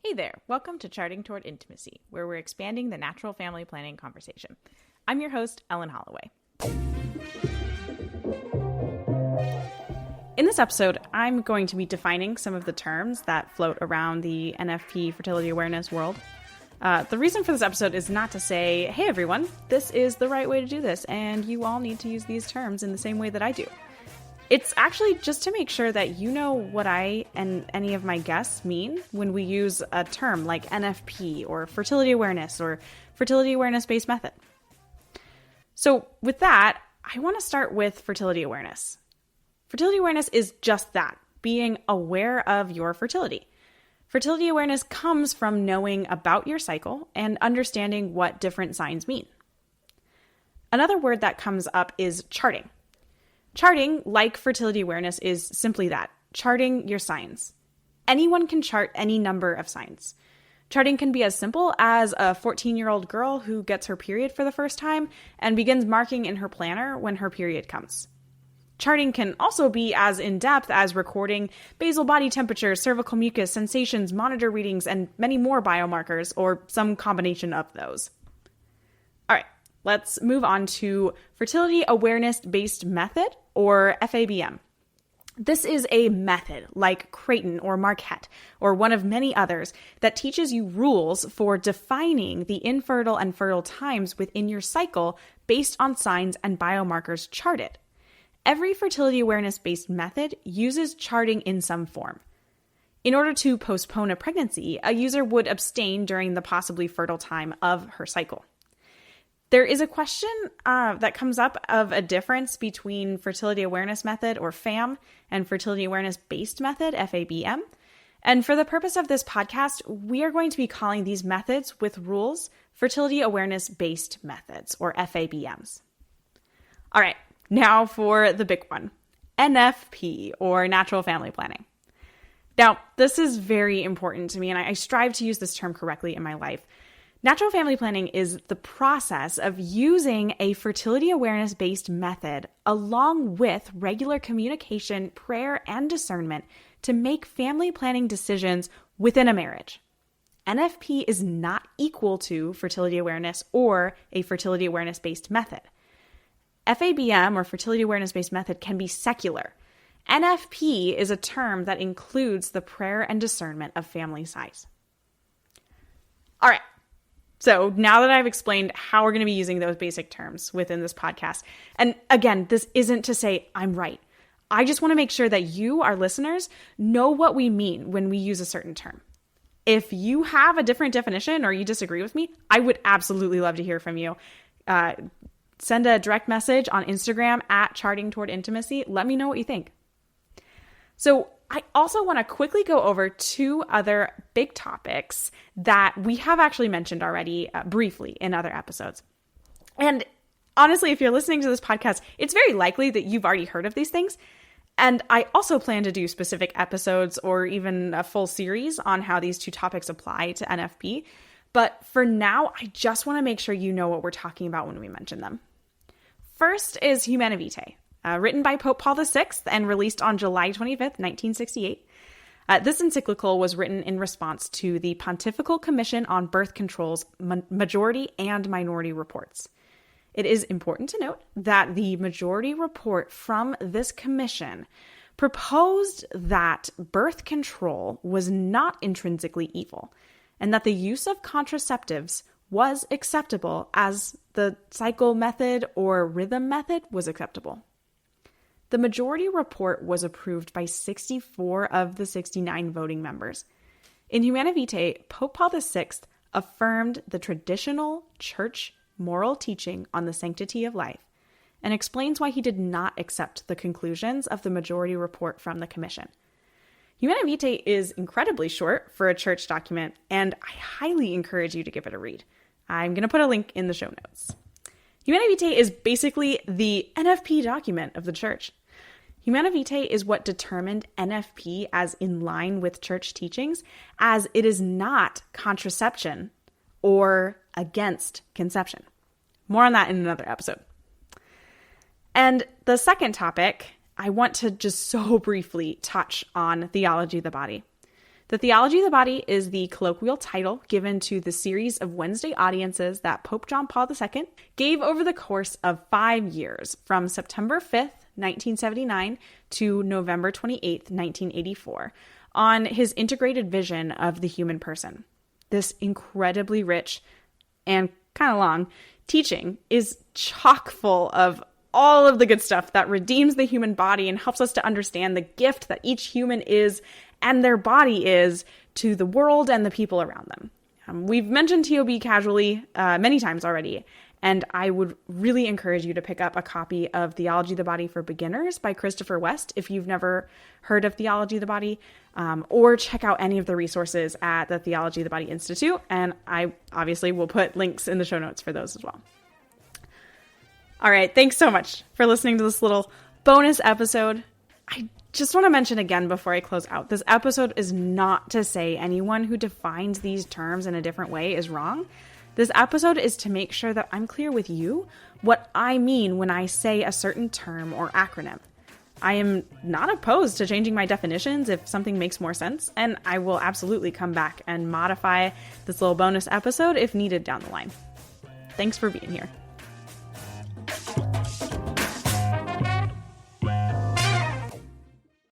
Hey there, welcome to Charting Toward Intimacy, where we're expanding the natural family planning conversation. I'm your host, Ellen Holloway. In this episode, I'm going to be defining some of the terms that float around the NFP fertility awareness world. The reason for this episode is not to say, hey everyone, this is the right way to do this, and you all need to use these terms in the same way that I do. It's actually just to make sure that you know what I and any of my guests mean when we use a term like NFP or fertility awareness or fertility awareness-based method. So with that, I want to start with fertility awareness. Fertility awareness is just that, being aware of your fertility. Fertility awareness comes from knowing about your cycle and understanding what different signs mean. Another word that comes up is charting. Charting, like fertility awareness, is simply that, charting your signs. Anyone can chart any number of signs. Charting can be as simple as a 14-year-old girl who gets her period for the first time and begins marking in her planner when her period comes. Charting can also be as in-depth as recording basal body temperature, cervical mucus, sensations, monitor readings, and many more biomarkers, or some combination of those. All right, let's move on to fertility awareness-based method, or FABM. This is a method like Creighton or Marquette, or one of many others, that teaches you rules for defining the infertile and fertile times within your cycle based on signs and biomarkers charted. Every fertility awareness-based method uses charting in some form. In order to postpone a pregnancy, a user would abstain during the possibly fertile time of her cycle. There is a question that comes up of a difference between fertility awareness method, or FAM, and fertility awareness-based method, FABM. And for the purpose of this podcast, we are going to be calling these methods with rules fertility awareness-based methods, or FABMs. All right, now for the big one, NFP, or natural family planning. Now, this is very important to me, and I strive to use this term correctly in my life. Natural family planning is the process of using a fertility awareness-based method along with regular communication, prayer, and discernment to make family planning decisions within a marriage. NFP is not equal to fertility awareness or a fertility awareness-based method. FABM, or fertility awareness-based method, can be secular. NFP is a term that includes the prayer and discernment of family size. All right. So now that I've explained how we're going to be using those basic terms within this podcast, and again, this isn't to say I'm right. I just want to make sure that you, our listeners, know what we mean when we use a certain term. If you have a different definition or you disagree with me, I would absolutely love to hear from you. Send a direct message on Instagram at Charting Toward Intimacy. Let me know what you think. So I also want to quickly go over two other big topics that we have actually mentioned already briefly in other episodes. And honestly, if you're listening to this podcast, it's very likely that you've already heard of these things. And I also plan to do specific episodes or even a full series on how these two topics apply to NFP. But for now, I just want to make sure you know what we're talking about when we mention them. First is Humanae Vitae. Written by Pope Paul VI and released on July 25th, 1968. This encyclical was written in response to the Pontifical Commission on Birth Control's majority and minority reports. It is important to note that the majority report from this commission proposed that birth control was not intrinsically evil, and that the use of contraceptives was acceptable as the cycle method or rhythm method was acceptable. The majority report was approved by 64 of the 69 voting members. In Humanae Vitae, Pope Paul VI affirmed the traditional church moral teaching on the sanctity of life and explains why he did not accept the conclusions of the majority report from the commission. Humanae Vitae is incredibly short for a church document, and I highly encourage you to give it a read. I'm going to put a link in the show notes. Humanae Vitae is basically the NFP document of the church. Humanae Vitae is what determined NFP as in line with church teachings, as it is not contraception or against conception. More on that in another episode. And the second topic, I want to just so briefly touch on theology of the body. The Theology of the Body is the colloquial title given to the series of Wednesday audiences that Pope John Paul II gave over the course of 5 years, from September 5th, 1979 to November 28th, 1984, on his integrated vision of the human person. This incredibly rich and kind of long teaching is chock full of all of the good stuff that redeems the human body and helps us to understand the gift that each human is and their body is to the world and the people around them. We've mentioned TOB casually many times already, and I would really encourage you to pick up a copy of Theology of the Body for Beginners by Christopher West if you've never heard of Theology of the Body, or check out any of the resources at the Theology of the Body Institute, and I obviously will put links in the show notes for those as well. All right, thanks so much for listening to this little bonus episode. I just want to mention again before I close out, this episode is not to say anyone who defines these terms in a different way is wrong. This episode is to make sure that I'm clear with you what I mean when I say a certain term or acronym. I am not opposed to changing my definitions if something makes more sense, and I will absolutely come back and modify this little bonus episode if needed down the line. Thanks for being here.